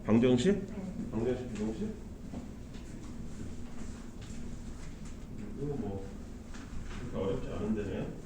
방정식? 네. 방정식, 비정식? 이거 뭐 그렇게 어렵지 않은데네.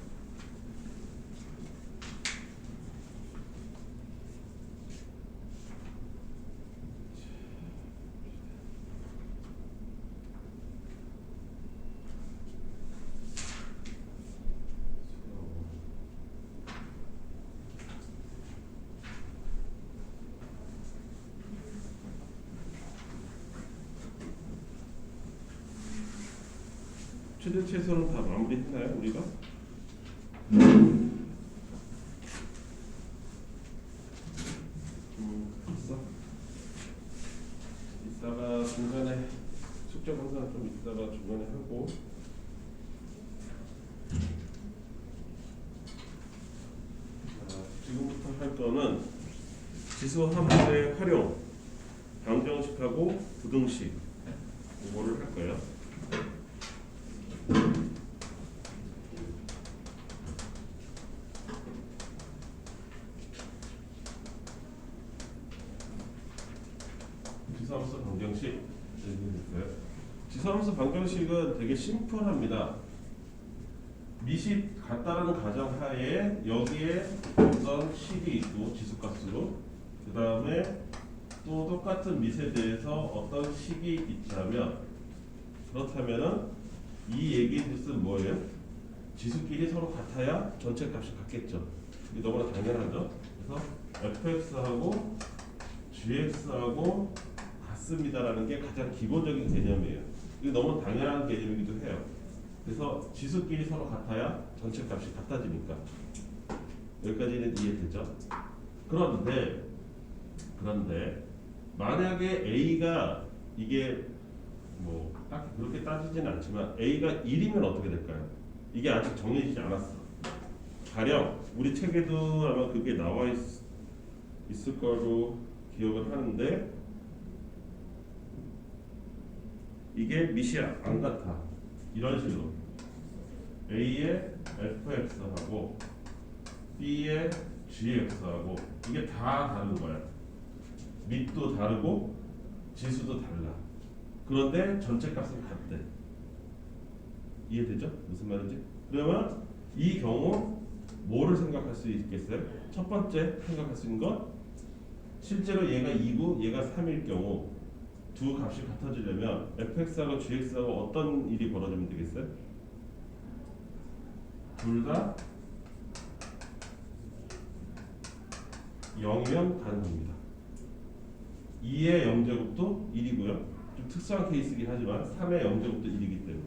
최대 최소는 다 마무리했나요, 우리가? 있어. 이따가 중간에 숙제 검사는 좀 이따가 중간에 하고. 지금부터 할 거는 지수 함수의 활용, 방정식하고 부등식 이거를 할 거예요. 지수함수 방정식 지수함수 방정식은 되게 심플합니다. 미식 같다라는 가정하에 여기에 어떤 식이 있고 지수값으로 그 다음에 또 똑같은 밑에 대해서 어떤 식이 있다면 그렇다면은 이 얘기의 뜻은 뭐예요? 지수끼리 서로 같아야 전체 값이 같겠죠. 이게 너무나 당연하죠. 그래서 fx하고 gx하고 같습니다라는 게 가장 기본적인 개념이에요. 이게 너무 당연한 개념이기도 해요. 그래서 지수끼리 서로 같아야 전체 값이 같아지니까 여기까지는 이해되죠? 그런데 만약에 a가 이게 뭐 딱 그렇게 따지진 않지만 a가 1이면 어떻게 될까요? 이게 아직 정해지지 않았어. 가령 우리 책에도 아마 그게 나와 있을 거로 기억을 하는데 이게 밑이 안 같아. 이런 식으로 A의 fx하고 B의 gx하고 이게 다 다른 거야. 밑도 다르고 지수도 달라. 그런데 전체 값은 같대. 이해되죠? 무슨 말인지? 그러면 이 경우 뭐를 생각할 수 있겠어요? 첫 번째 생각할 수 있는 건 실제로 얘가 2고 얘가 3일 경우 두 값이 같아지려면 fx하고 gx하고 어떤 일이 벌어지면 되겠어요? 둘 다 0이면 가능합니다. 2의 0제곱도 1이고요. 좀 특수한 케이스이긴 하지만 3의 0제곱도 1이기 때문에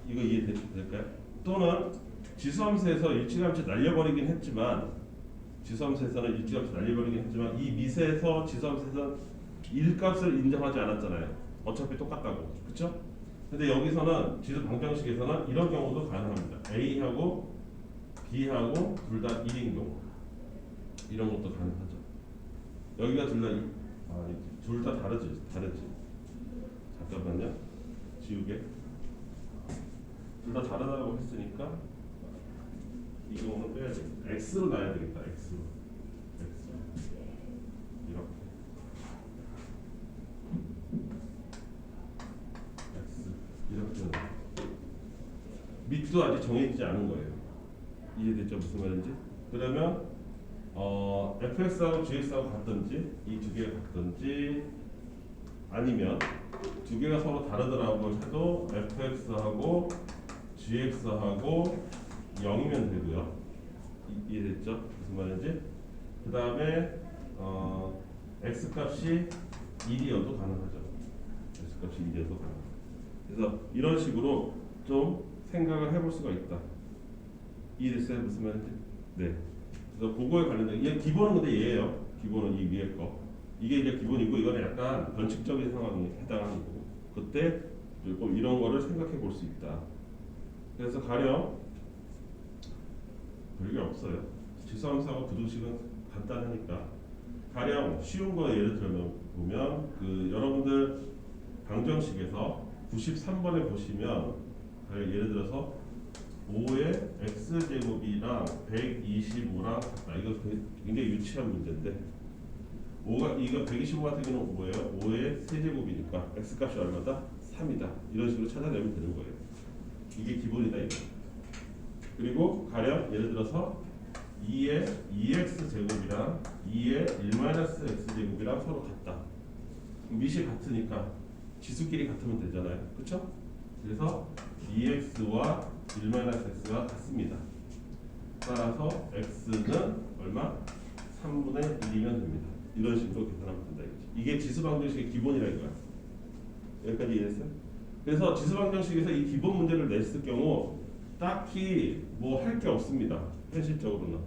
이거 이해될까요? 또는 지수함수에서 일치감치 날려버리긴 했지만 지수함수에서는 일치감치 날려버리긴 했지만 이 밑에서 지수함수에서 1값을 인정하지 않았잖아요. 어차피 똑같다고. 그쵸? 근데 여기서는 지수 방정식에서는 이런 경우도 가능합니다. A하고 B하고 둘 다 1인 경우 이런 것도 가능하죠. 여기가 둘 다 다르지. 잠깐만요. 지우개. 둘 다 다르다고 했으니까 이 경우는 빼야 돼. X로 놔야 되겠다. X로. 이렇게. 이렇게 밑도 아직 정해지지 않은 거예요. 이해됐죠? 무슨 말인지? 그러면 fx하고 gx하고 같든지 이 두 개가 같든지 아니면 두 개가 서로 다르더라고 해도 fx하고 gx하고 0이면 되고요. 이해됐죠? 무슨 말인지? 그 다음에 x값이 1이어도 가능하죠. x값이 1이어도 가능하죠. 그래서 이런 식으로 좀 생각을 해볼 수가 있다. 이해됐어요? 무슨 말인지? 네. 그래서 그거에 관련된 얘 기본은 근데 얘예요. 기본은 이 위에 거. 이게 이제 기본이고 이거는 약간 변칙적인 상황에 해당하는 거고. 그때 조금 이런 거를 생각해 볼 수 있다. 그래서 가령 별게 없어요. 지수함수하고 부등식은 간단하니까 가령 쉬운 거 예를 들면 보면 그 여러분들 방정식에서 93번에 보시면 예를 들어서 5의 x제곱이랑 125랑 같다. 이거 굉장히 유치한 문제인데 5가 이거 125 같은 경우는 뭐예요? 5의 세제곱이니까 x 값이 얼마다? 3이다. 이런 식으로 찾아내면 되는 거예요. 이게 기본이다 이거. 그리고 가령 예를 들어서 2의 2x 제곱이랑 2의 1-x 제곱이랑 서로 같다. 밑이 같으니까 지수끼리 같으면 되잖아요. 그렇죠? 그래서 2x와 1-x가 같습니다. 따라서 x는 얼마? 3분의 1이면 됩니다. 이런 식으로 계산하면 된다 이거지. 이게 지수방정식의 기본이라 이거야. 여기까지 이해했어요? 그래서 지수방정식에서 이 기본 문제를 냈을 경우 딱히 뭐 할 게 없습니다. 현실적으로는.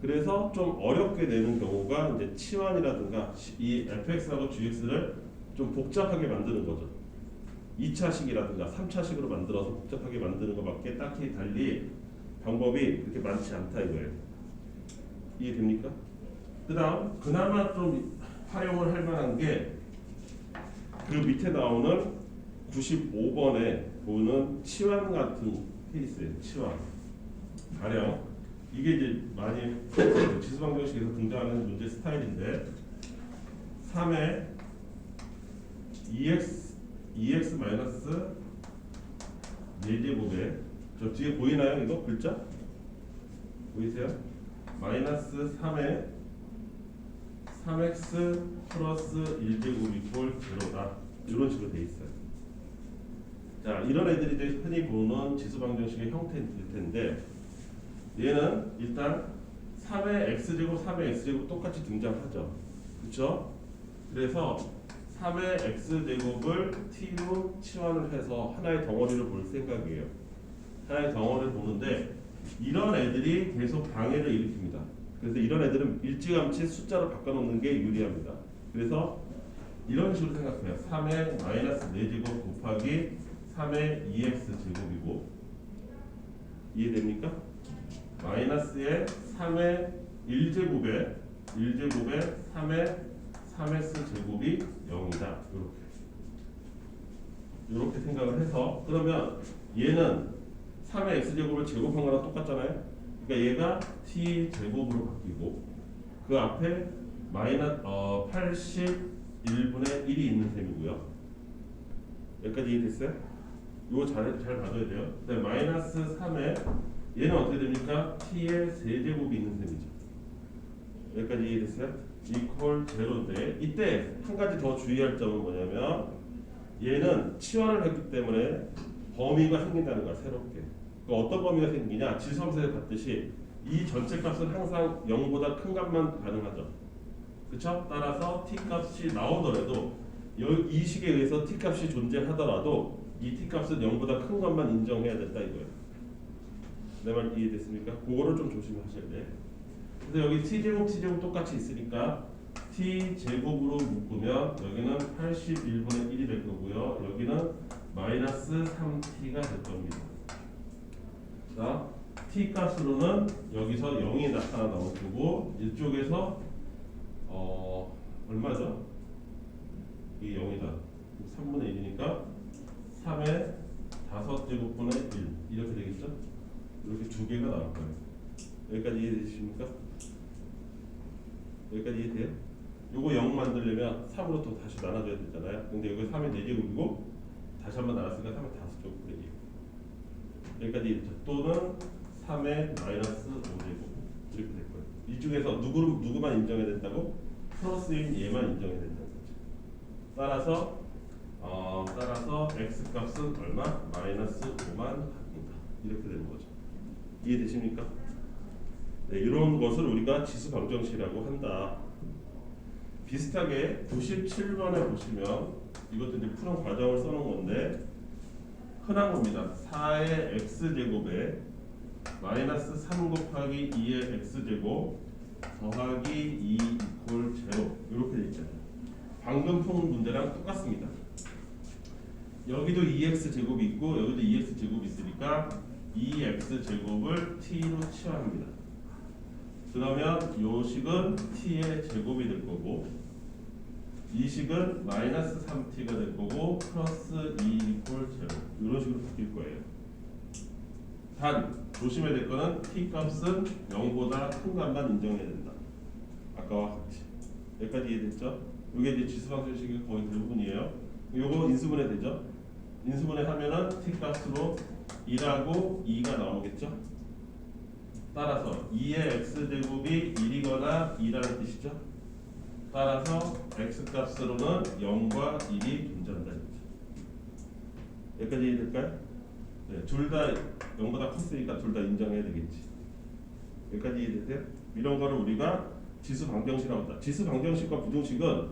그래서 좀 어렵게 내는 경우가 이제 치환이라든가 이 fx하고 gx를 좀 복잡하게 만드는 거죠. 2차식이라든가 3차식으로 만들어서 복잡하게 만드는 것밖에 딱히 달리 방법이 그렇게 많지 않다 이거예요. 이해됩니까? 그 다음 그나마 좀 활용을 할 만한 게 그 밑에 나오는 95번에 보는 치환 같은 케이스예요. 치환. 가령 이게 이제 많이 지수방정식에서 등장하는 문제 스타일인데 3의 2x 마이너스 4제곱에 저 뒤에 보이나요? 이거 글자? 보이세요? 마이너스 3의 3x 플러스 1제곱 이꼴 0다. 이런 식으로 돼 있어요. 자, 이런 애들이 이제 흔히 보는 지수방정식의 형태일 텐데 얘는 일단 3의 x제곱, 3의 x제곱 똑같이 등장하죠. 그렇죠? 그래서 3의 x제곱을 t로 치환을 해서 하나의 덩어리를 볼 생각이에요. 하나의 덩어리를 보는데 이런 애들이 계속 방해를 일으킵니다. 그래서 이런 애들은 일찌감치 숫자로 바꿔놓는 게 유리합니다. 그래서 이런 식으로 생각해요. 3의 마이너스 4제곱 곱하기 3의 2x 제곱이고 이해됩니까? 마이너스의 3의 1제곱에 3의 3x 제곱이 0이다. 이렇게 생각을 해서 그러면 얘는 3의 x제곱을 제곱한 거랑 똑같잖아요. 그러니까 얘가 t 제곱으로 바뀌고 그 앞에 마이너스 81분의 1이 있는 셈이고요. 여기까지 이해됐어요? 이거 잘 봐줘야 돼요. 그다음에 마이너스 3에 얘는 어떻게 됩니까? t의 세제곱이 있는 셈이죠. 여기까지 이해됐어요? 이퀄 제로인데 이때 한 가지 더 주의할 점은 뭐냐면 얘는 치환을 했기 때문에 범위가 생긴다는 거야. 새롭게. 어떤 범위가 생기냐? 지수함수에 봤듯이 이 전체 값은 항상 0보다 큰 값만 가능하죠. 그렇죠? 따라서 t 값이 나오더라도 이 식에 의해서 t 값이 존재하더라도 이 t 값은 0보다 큰 것만 인정해야 된다 이거예요. 내 말 이해됐습니까? 그거를 좀 조심하셔야 돼. 그래서 여기 t제곱 똑같이 있으니까 t제곱으로 묶으면 여기는 81분의 1이 될 거고요. 여기는 마이너스 3t가 될 겁니다. 자, t 값으로는 여기서 0이 나타나 나올 거고 이쪽에서 얼마죠? 이게 0이다. 3분의 1이니까 3의 5제곱분의 1 이렇게 되겠죠? 이렇게 두 개가 나올 거예요. 여기까지 이해되십니까? 여기까지 이해돼요? 요거 0 만들려면 3으로 또 다시 나눠줘야 되잖아요. 근데 여기 3의 4제곱이고 다시 한번 나눴으니까 3의 5제곱분의 1 여기까지 이해됐죠? 또는 3의 마이너스 5제곱 이렇게 될 거예요. 이 중에서 누구만 인정해야 된다고? 플러스인 얘만 인정해야 된다는 거죠. 따라서 x 값은 얼마? 마이너스 5만 바뀐다. 이렇게 되는 거죠. 이해되십니까? 네, 이런 것을 우리가 지수 방정식이라고 한다. 비슷하게 97번에 보시면 이것도 이제 푸는 과정을 써놓은 건데 흔한 겁니다. 4의 x제곱에 마이너스 3 곱하기 2의 x제곱 더하기 2 이퀄 0 이렇게 돼 있잖아요. 방금 푼 문제랑 똑같습니다. 여기도 2x 제곱이 있고 여기도 2x 제곱이 있으니까 2x 제곱을 t로 치환합니다. 그러면 요 식은 t의 제곱이 될 거고 이 식은 마이너스 3t가 될 거고 플러스 2 이퀄 0 이런 식으로 바뀔 거예요. 단 조심해야 될 거는 t 값은 0보다 큰 값만 인정해야 된다. 아까와 같이. 여기까지 이해됐죠? 이게 이제 지수 방정식의 거의 대부분이에요. 요거 인수분해 되죠? 인수분해 하면은 t 값으로 1하고 2가 나오겠죠? 따라서 2의 x제곱이 1이거나 2라는 뜻이죠? 따라서 x 값으로는 0과 1이 존재한다. 여기까지 이해될까요? 네, 둘 다 0보다 컸으니까 둘 다 인정해야 되겠지. 여기까지 이해되세요? 이런 거를 우리가 지수 방정식이라고 한다. 지수 방정식과 부등식은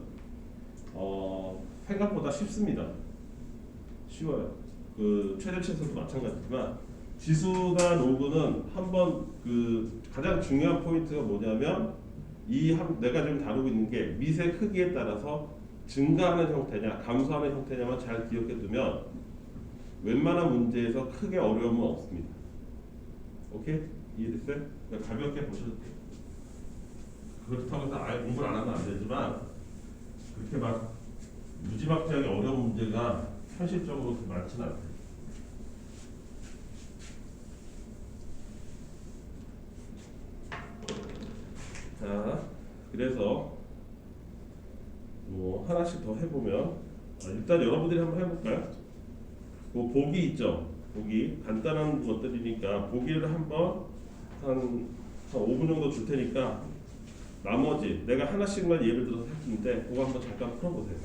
생각보다 쉽습니다. 쉬워요. 그 최대치에서도 마찬가지지만 지수가 로그는 한번 그 가장 중요한 포인트가 뭐냐면 내가 지금 다루고 있는 게 미세 크기에 따라서 증가하는 형태냐 감소하는 형태냐만 잘 기억해 두면 웬만한 문제에서 크게 어려움은 없습니다. 오케이? 이해됐어요? 그러니까 가볍게 보셔도 돼요. 그렇다고 해서 아예 공부를 안 하면 안 되지만 그렇게 막 무지막지하게 어려운 문제가 현실적으로 그렇게 많지는 않아요. 자, 그래서 뭐 하나씩 더 해보면 일단 여러분들이 한번 해볼까요? 뭐 보기 있죠? 보기 간단한 것들이니까 보기를 한번 한 5분 정도 줄 테니까 나머지 내가 하나씩만 예를 들어서 할 텐데 그거 한번 잠깐 풀어보세요.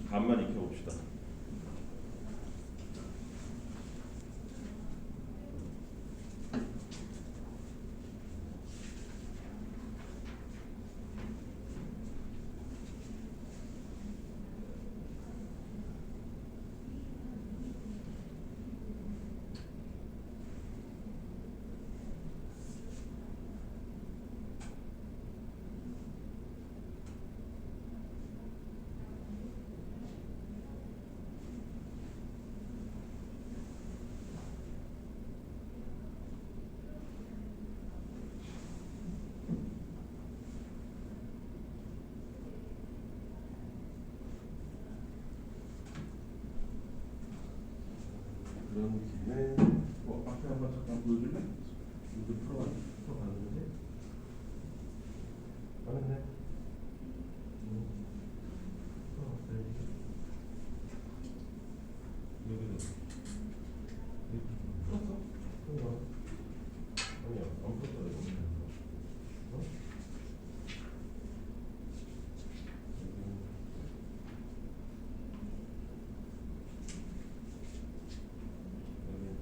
간만 익혀봅시다. 그런 김에 앞에 한번 잠깐 보여줄래? 이거 풀어봤는데 안 했네. 풀어봤어요. 여기도 풀었어? 풀어. 아니야 안 풀었다 이거. 어?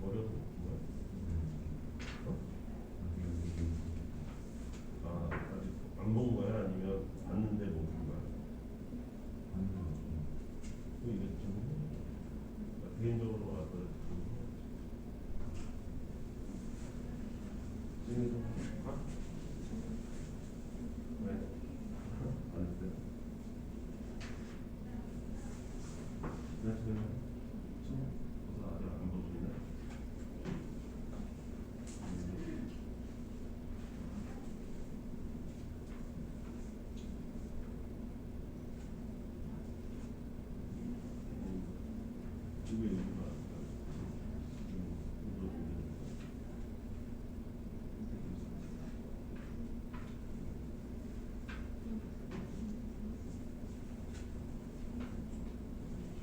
어려서 못 푼 거야? 아, 아직 안 본 거야? 아니면 봤는데 못 본 거야? 이게 좀 개인적으로 와서 지금 봐? 왜? 안 했어요? 그래서 아직 안 보고 있네. 이거 여기가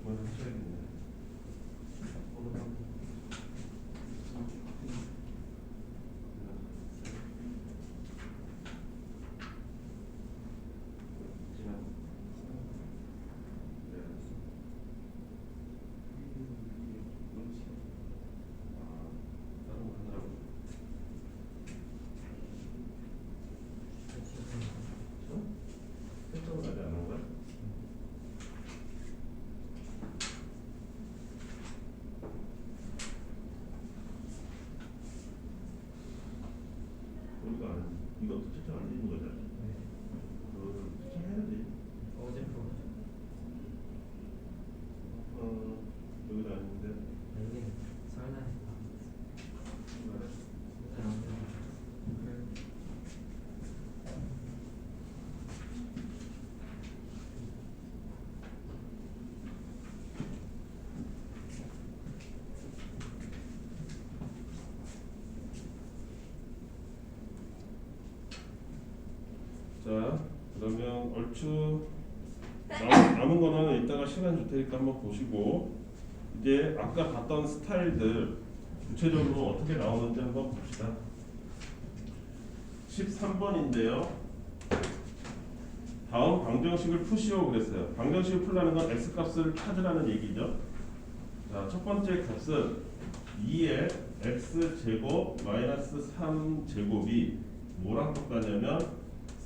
정말 해쳐야겠네. 얼추 남은 거는 이따가 시간 줄 테니까 한번 보시고 이제 아까 봤던 스타일들 구체적으로 어떻게 나오는지 한번 봅시다. 13번인데요. 다음 방정식을 푸시오 그랬어요. 방정식을 풀라는 건 x값을 찾으라는 얘기죠. 자, 첫 번째 값은 2의 x제곱 마이너스 3제곱이 뭐랑 똑같냐면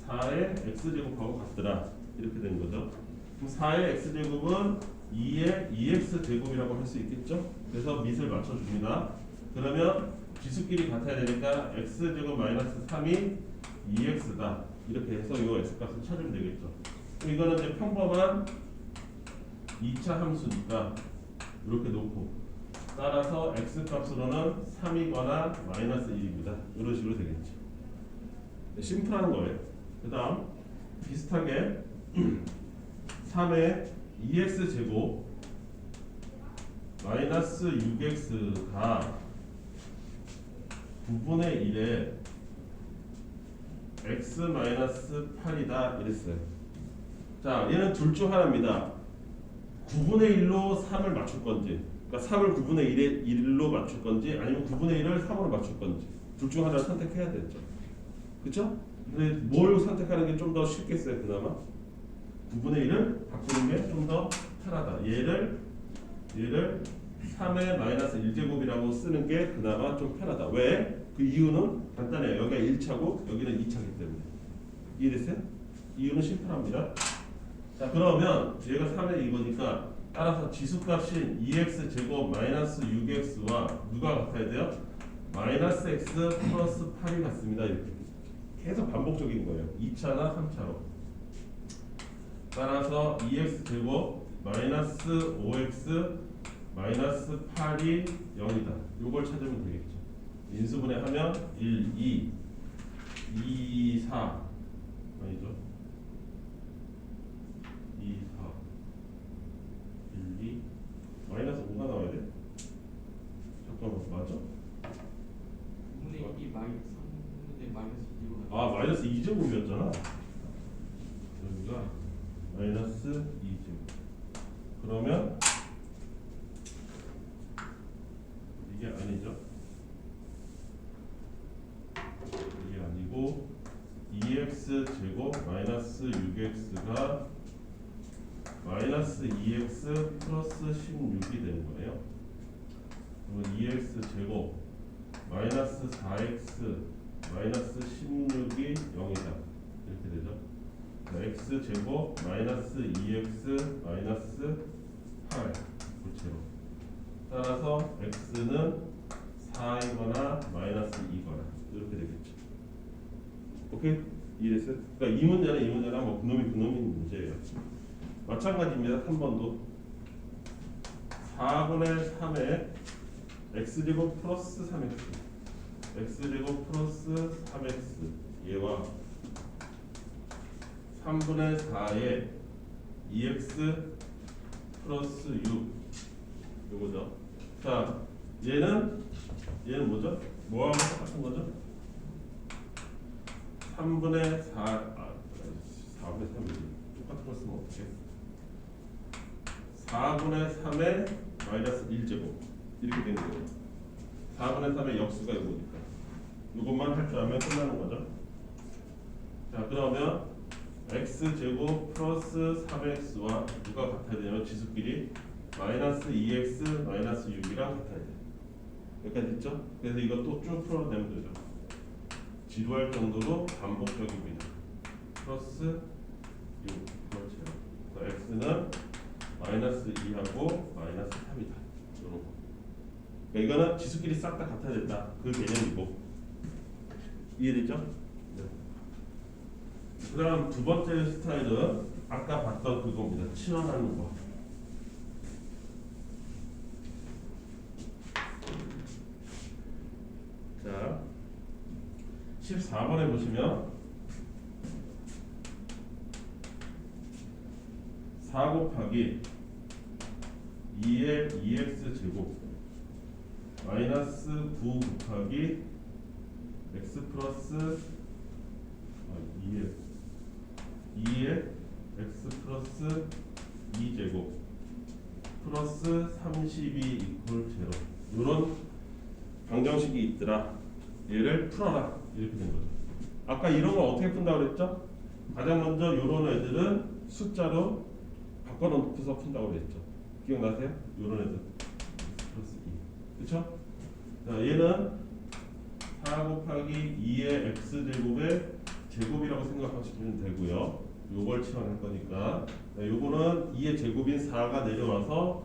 4의 x제곱하고 같더라. 이렇게 된 거죠. 그럼 4의 x제곱은 2의 2x제곱이라고 할 수 있겠죠. 그래서 밑을 맞춰줍니다. 그러면 지수끼리 같아야 되니까 x제곱 마이너스 3이 2x다. 이렇게 해서 이 x값을 찾으면 되겠죠. 그럼 이거는 이제 평범한 2차 함수니까 이렇게 놓고 따라서 x값으로는 3이거나 마이너스 1입니다. 이런 식으로 되겠죠. 심플한 거예요. 그 다음 비슷하게 3의 2x제곱 마이너스 6x가 9분의 1에 x 마이너스 8이다 이랬어요. 자, 얘는 둘 중 하나입니다. 9분의 1로 3을 맞출 건지, 그러니까 3을 9분의 1로 맞출 건지, 아니면 9분의 1을 3으로 맞출 건지 둘 중 하나를 선택해야 되죠. 그렇죠? 근데 뭘 선택하는 게 좀 더 쉽겠어요, 그나마? 9분의 1을 바꾸는 게 좀 더 편하다. 얘를 3의 마이너스 1제곱이라고 쓰는 게 그나마 좀 편하다. 왜? 그 이유는 간단해요. 여기가 1차고 여기는 2차이기 때문에. 이해됐어요? 이유는 심플합니다. 자, 그러면 얘가 3의 2거니까 따라서 지수값인 2x제곱 마이너스 6x와 누가 같아야 돼요? 마이너스 x 플러스 8이 같습니다. 이렇게 계속 반복적인 거예요. 2차나 3차로. 따라서 2x제곱 마이너스 5x 마이너스 8이 0이다. 요걸 찾으면 되겠죠. 인수분해하면 1, 2, 2, 4 아니죠? 2, 4 1, 2 마이너스 5가 나와야 돼? 잠깐만, 맞아? 3분의 2 마이너스 3분의 마이너스 2로 아, 마이너스 2제곱이었잖아. 여기가 마이너스 2제곱. 그러면 이게 아니죠. 이게 아니고 2x제곱 마이너스 6x가 마이너스 2x 플러스 16이 되는 거예요. 그러면 2x제곱 마이너스 4x 마이너스 16이 0이다. 이렇게 되죠. x제곱 마이너스 2x 마이너스 8 부채로. 따라서 x는 4이거나 마이너스 2거나 이렇게 되겠죠. 오케이? 이해됐어요? 그러니까 이 문제랑 뭐 그놈이 문제예요. 마찬가지입니다. 3번도 4분의 3에 x제곱 플러스 3x x제곱 플러스 3x 얘와 3분의 4에 2x 플러스 6 요거죠. 자, 얘는 뭐죠? 뭐하고 똑같은 거죠? 3분의 4 4분의 3이지. 똑같은 걸 쓰면 어떡해? 4분의 3의 마이너스 1제곱 이렇게 되는 거예요. 4분의 3의 역수가 이거니까 이것만 할 줄 알면 끝나는 거죠. 자, 그러면 x제곱 플러스 3x와 누가 같아야 되냐면 지수끼리 마이너스 2x 마이너스 6이랑 같아야 돼요. 여기까지 있죠? 그래서 이것도 쭉 풀어내면 되죠. 지루할 정도로 반복적입니다. 플러스 6 그렇죠. 그래서 x는 마이너스 2하고 마이너스 3이다. 이런 거. 그러니까 이거는 지수끼리 싹 다 같아야 된다. 그 개념이고. 이해되죠? 네. 그 다음 두 번째 스타일은 아까 봤던 그겁니다. 친환하는 거. 자, 14번에 보시면 4 곱하기 2의 2x 제곱 마이너스 9 곱하기 x 플러스 2의 x 플러스 2제곱 플러스 32 이퀄 0 이런 방정식이 있더라. 얘를 풀어라. 이렇게 된 거죠. 아까 이런 거 어떻게 푼다고 그랬죠? 가장 먼저 이런 애들은 숫자로 바꿔놓고서 푼다고 그랬죠. 기억나세요? 이런 애들 플러스 2 그쵸? 자, 얘는 4 곱하기 2의 x제곱의 제곱이라고 생각하시면 되고요. 요걸 치환할 거니까 요거는 2의 제곱인 4가 내려와서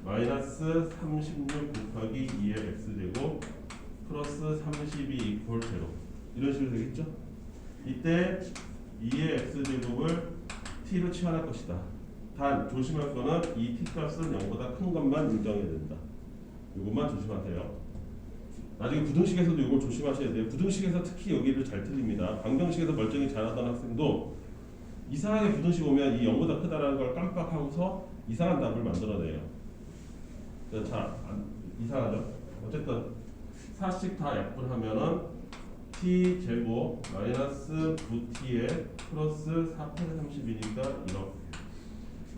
마이너스 36 곱하기 2의 x제곱 플러스 32 이퀄 0 이런 식으로 되겠죠? 이때 2의 x제곱을 t로 치환할 것이다. 단 조심할 거는 이 t 값은 0보다 큰 것만 인정해야 된다. 요것만 조심하세요. 나중에 부등식에서도 이걸 조심하셔야 돼요. 부등식에서 특히 여기를 잘 틀립니다. 방정식에서 멀쩡히 잘하던 학생도 이상하게 부등식 오면 이 0보다 크다라는 걸 깜빡하고서 이상한 답을 만들어내요. 자, 이상하죠? 어쨌든 4씩 다 약분하면은 t 제곱 마이너스 9t에 플러스 4 32니까 이렇게.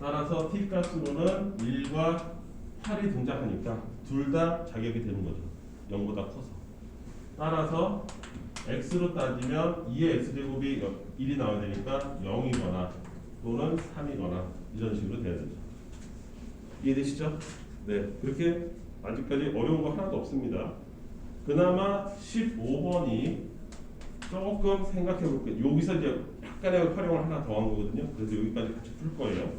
따라서 t 값으로는 1과 8이 등장하니까 둘 다 자격이 되는 거죠. 0보다 커서. 따라서 x로 따지면 2의 x제곱이 1이 나와야 되니까 0이거나 또는 3이거나 이런 식으로 돼야 되죠. 이해되시죠? 네, 그렇게 아직까지 어려운 거 하나도 없습니다. 그나마 15번이 조금 생각해 볼게요. 여기서 이제 약간의 활용을 하나 더 한 거거든요. 그래서 여기까지 같이 풀 거예요.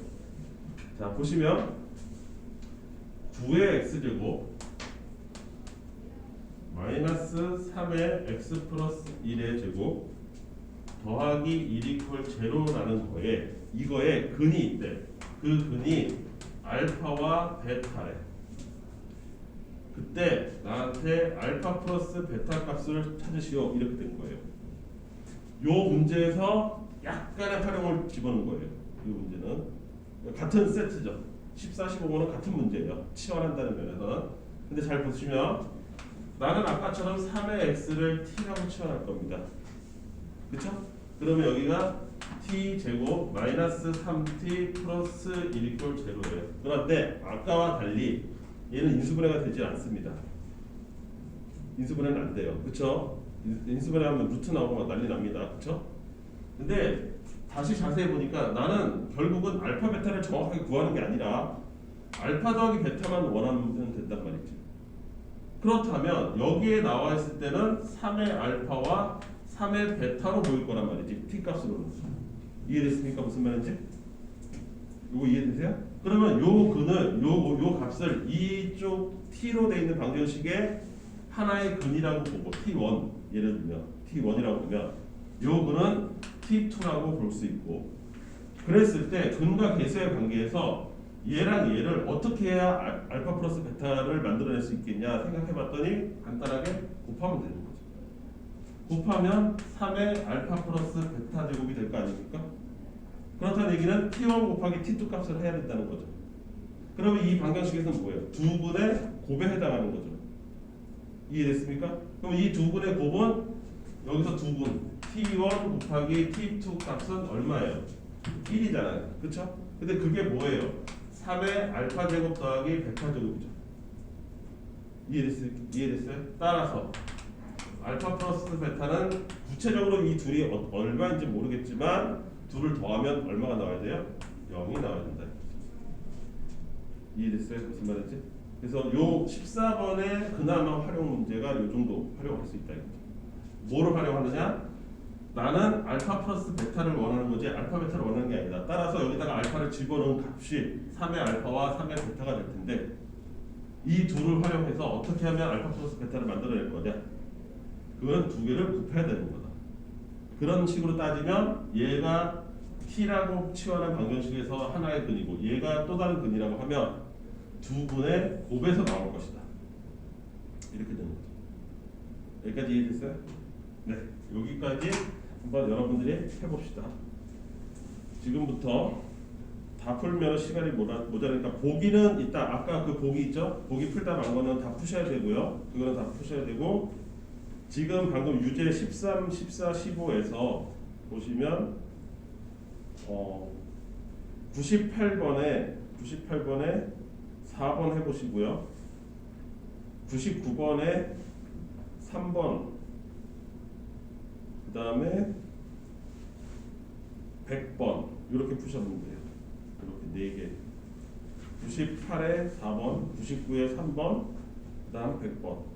자, 보시면 9의 x제곱 마이너스 3의 x 플러스 1의 제곱 더하기 1 이퀄 0라는 거에 이거에 근이 있대. 그 근이 알파와 베타래. 그때 나한테 알파 플러스 베타 값을 찾으시오 이렇게 된 거예요. 요 문제에서 약간의 활용을 집어넣은 거예요. 이 문제는 같은 세트죠. 14, 15번은 같은 문제예요. 치환한다는 면에서는. 근데 잘 보시면 나는 아까처럼 3의 x를 t라고 치환할 겁니다. 그쵸? 그러면 여기가 t 제곱 마이너스 3t 플러스 1 이퀄 0예요. 그런데 아까와 달리 얘는 인수분해가 되지 않습니다. 인수분해는 안 돼요. 그쵸? 인수분해하면 루트 나오고 막 난리 납니다. 그쵸? 근데 다시 자세히 보니까 나는 결국은 알파 베타를 정확하게 구하는 게 아니라 알파 더하기 베타만 원하면 된단 말이지. 그렇다면 여기에 나와 있을 때는 3의 알파와 3의 베타로 보일 거란 말이지. t 값으로는. 이해됐습니까? 무슨 말인지? 이거 이해되세요? 그러면 요 근을 요 값을 이쪽 t로 돼 있는 방정식의 하나의 근이라고 보고 t1 예를 들면 t1이라고 보면 요 근은 t2라고 볼 수 있고 그랬을 때 근과 계수의 관계에서 얘랑 얘를 어떻게 해야 알파 플러스 베타를 만들어낼 수 있겠냐 생각해봤더니 간단하게 곱하면 되는 거죠. 곱하면 3의 알파 플러스 베타 제곱이 될 거 아닙니까? 그렇다는 얘기는 t1 곱하기 t2 값을 해야 된다는 거죠. 그러면 이 방정식에서는 뭐예요? 두 분의 곱에 해당하는 거죠. 이해됐습니까? 그럼 이 두 분의 곱은 여기서 두 분 t1 곱하기 t2 값은 얼마예요? 1이잖아요. 그쵸? 근데 그게 뭐예요? 3의 알파 제곱 더하기 베타 제곱이죠. 이해됐어요? 따라서 알파 플러스 베타는 구체적으로 이 둘이 얼마인지 모르겠지만 둘을 더하면 얼마가 나와야 돼요? 0이 나와야 된다. 이해됐어요? 무슨 말인지? 그래서 요 14번의 그나마 활용 문제가 요 정도 활용할 수 있다. 뭐를 활용하느냐? 나는 알파 플러스 베타를 원하는 거지 알파 베타를 원하는 게 아니다. 따라서 여기다가 알파를 집어넣은 값이 3의 알파와 3의 베타가 될 텐데 이 둘을 활용해서 어떻게 하면 알파 플러스 베타를 만들어낼 거냐? 그건 두 개를 곱해야 되는 거다. 그런 식으로 따지면 얘가 t라고 치환한 방정식에서 하나의 근이고 얘가 또 다른 근이라고 하면 두 분의 곱에서 나올 것이다. 이렇게 되는 거죠. 여기까지 이해됐어요? 네, 여기까지 한번 여러분들이 해봅시다. 지금부터 다 풀면 시간이 모자라니까 보기는 이따 아까 그 보기 있죠? 보기 풀다 만 거는 다 푸셔야 되고요. 그거는 다 푸셔야 되고 지금 방금 유제 13, 14, 15에서 보시면 98번에 4번 해보시고요. 99번에 3번, 그 다음에 100번 이렇게 푸셨면 돼요. 이렇게 4개. 98에 4번, 99에 3번, 그 다음 100번.